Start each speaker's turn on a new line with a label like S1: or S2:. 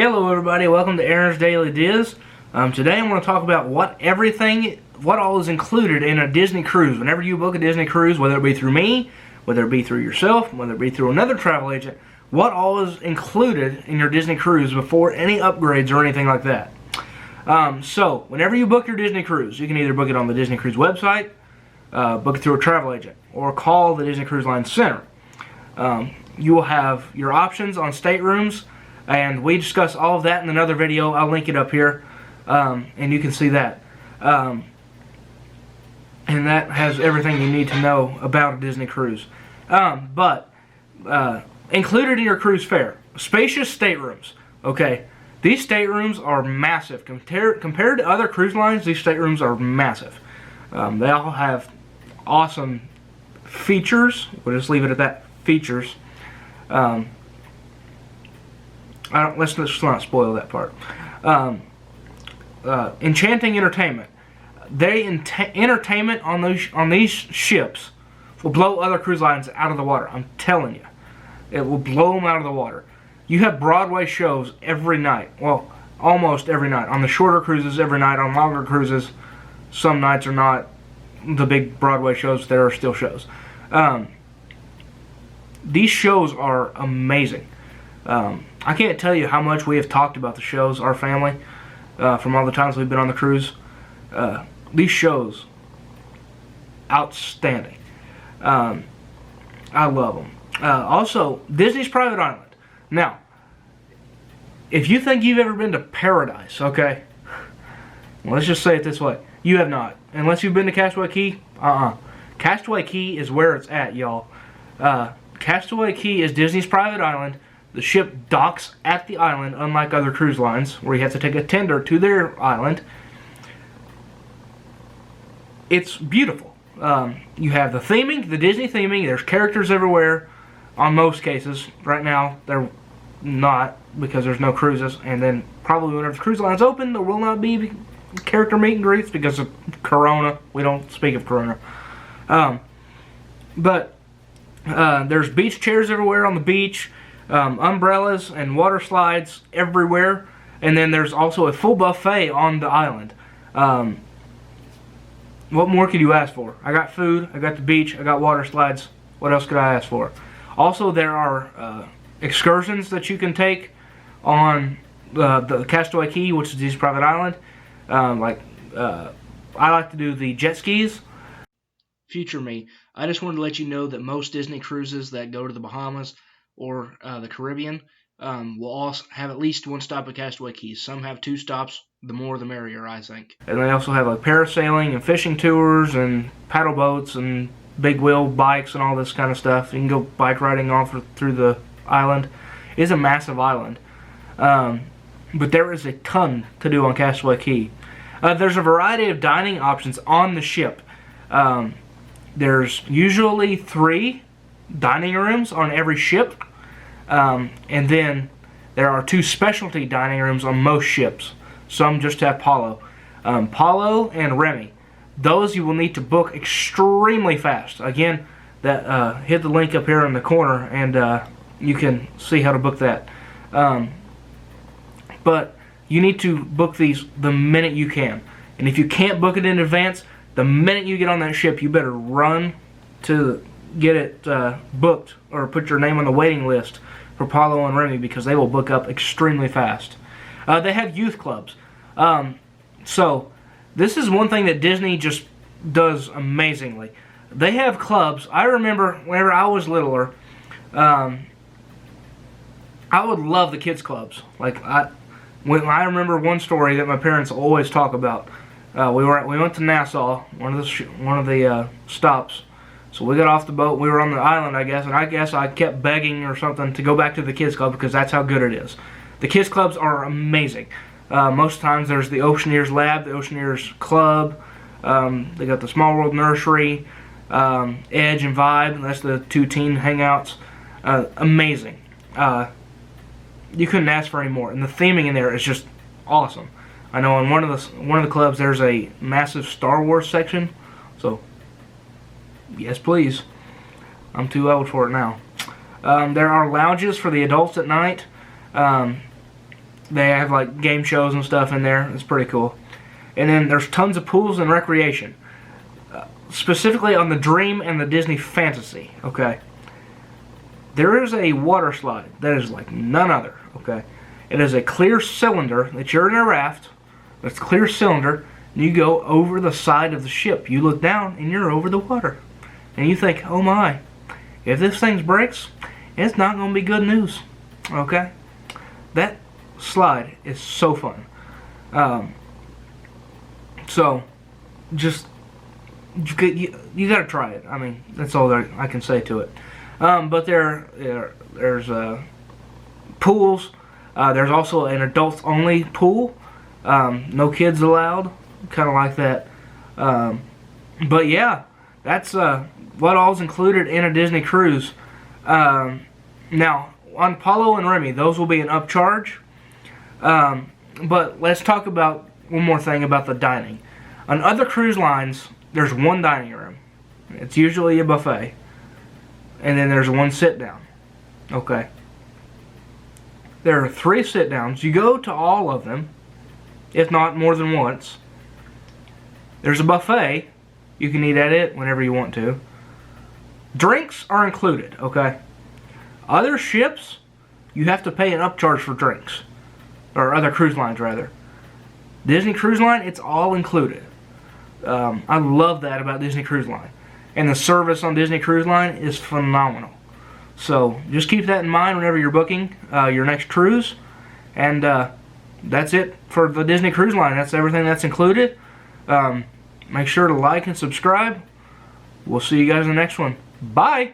S1: Hello everybody, welcome to Aaron's Daily Diz. Today I'm going to talk about what all is included in a Disney cruise. Whenever you book a Disney cruise, whether it be through me, whether it be through yourself, whether it be through another travel agent, what all is included in your Disney cruise before any upgrades or anything like that. So, whenever you book your Disney cruise, you can either book it on the Disney Cruise website, book it through a travel agent, or call the Disney Cruise Line Center. You will have your options on staterooms, and we discuss all of that in another video. I'll link it up here, and you can see that. And that has everything you need to know about a Disney cruise. But included in your cruise fare, spacious staterooms. Okay, these staterooms are massive. Compared to other cruise lines, these staterooms are massive. They all have awesome features. We'll just leave it at that, features. Let's not spoil that part. Enchanting entertainment. Entertainment on these ships will blow other cruise lines out of the water. I'm telling you, it will blow them out of the water. You have Broadway shows every night. Well, almost every night. On the shorter cruises, every night. On longer cruises, some nights are not the big Broadway shows. There are still shows. These shows are amazing. I can't tell you how much we have talked about the shows, our family, from all the times we've been on the cruise. These shows, outstanding. I love them. Also, Disney's Private Island. Now, if you think you've ever been to paradise, okay, well, let's just say it this way. You have not. Unless you've been to Castaway Cay, Castaway Cay is where it's at, y'all. Castaway Cay is Disney's private island. The ship docks at the island, unlike other cruise lines, where you have to take a tender to their island. It's beautiful. You have the theming, the Disney theming. There's characters everywhere. On most cases, right now, they're not, because there's no cruises. And then probably whenever the cruise line's open, there will not be character meet and greets because of Corona. We don't speak of Corona. But there's beach chairs everywhere on the beach. Umbrellas and water slides everywhere, and then there's also a full buffet on the island. What more could you ask for? I got food, I got the beach, I got water slides. What else could I ask for? Also, there are excursions that you can take on the Castaway Cay, which is this private island. I like to do the jet skis. Future me, I just wanted to let you know that most Disney cruises that go to the Bahamas or the Caribbean will all have at least one stop at Castaway Cay. Some have 2 stops. The more the merrier, I think. And they also have like parasailing and fishing tours and paddle boats and big wheel bikes and all this kind of stuff. You can go bike riding off through the island. It's a massive island. But there is a ton to do on Castaway Cay. There's a variety of dining options on the ship. There's usually 3 dining rooms on every ship. And then there are 2 specialty dining rooms on most ships. Some just have Palo. Palo and Remy. Those you will need to book extremely fast. Again, hit the link up here in the corner and you can see how to book that. But you need to book these the minute you can. And if you can't book it in advance, the minute you get on that ship, you better run to get it booked or put your name on the waiting list for Palo and Remy, because they will book up extremely fast. They have youth clubs. So this is one thing that Disney just does amazingly. They have clubs. I remember whenever I was littler, I would love the kids clubs. I remember one story that my parents always talk about. We went to Nassau, one of the stops. So we got off the boat, we were on the island, I guess, and I guess I kept begging or something to go back to the kids club because that's how good it is. The kids clubs are amazing. Most times there's the Oceaneers Lab, the Oceaneers Club, they got the Small World Nursery, Edge and Vibe, that's the 2 teen hangouts. Amazing. You couldn't ask for any more, and the theming in there is just awesome. I know in one of the clubs there's a massive Star Wars section, so yes, please. I'm too old for it now. There are lounges for the adults at night. They have like game shows and stuff in there. It's pretty cool. And then there's tons of pools and recreation. Specifically on the Dream and the Disney Fantasy, okay? There is a water slide that is like none other, okay? It is a clear cylinder that you're in a raft. It's a clear cylinder. And you go over the side of the ship. You look down and you're over the water. And you think, oh my, if this thing breaks, it's not going to be good news, okay? That slide is so fun. So, just, you got to try it. I mean, that's all that I can say to it. But there's pools. There's also an adults-only pool. No kids allowed. Kind of like that. But yeah, that's what all's included in a Disney cruise. Now, on Apollo and Remy, those will be an upcharge. But let's talk about one more thing about the dining. On other cruise lines, there's one dining room. It's usually a buffet. And then there's one sit-down. Okay. There are 3 sit-downs. You go to all of them, if not more than once. There's a buffet. You can eat at it whenever you want to. Drinks are included, okay? Other ships, you have to pay an upcharge for drinks. Or other cruise lines, rather. Disney Cruise Line, it's all included. I love that about Disney Cruise Line. And the service on Disney Cruise Line is phenomenal. So, just keep that in mind whenever you're booking your next cruise. And that's it for the Disney Cruise Line. That's everything that's included. Make sure to like and subscribe. We'll see you guys in the next one. Bye!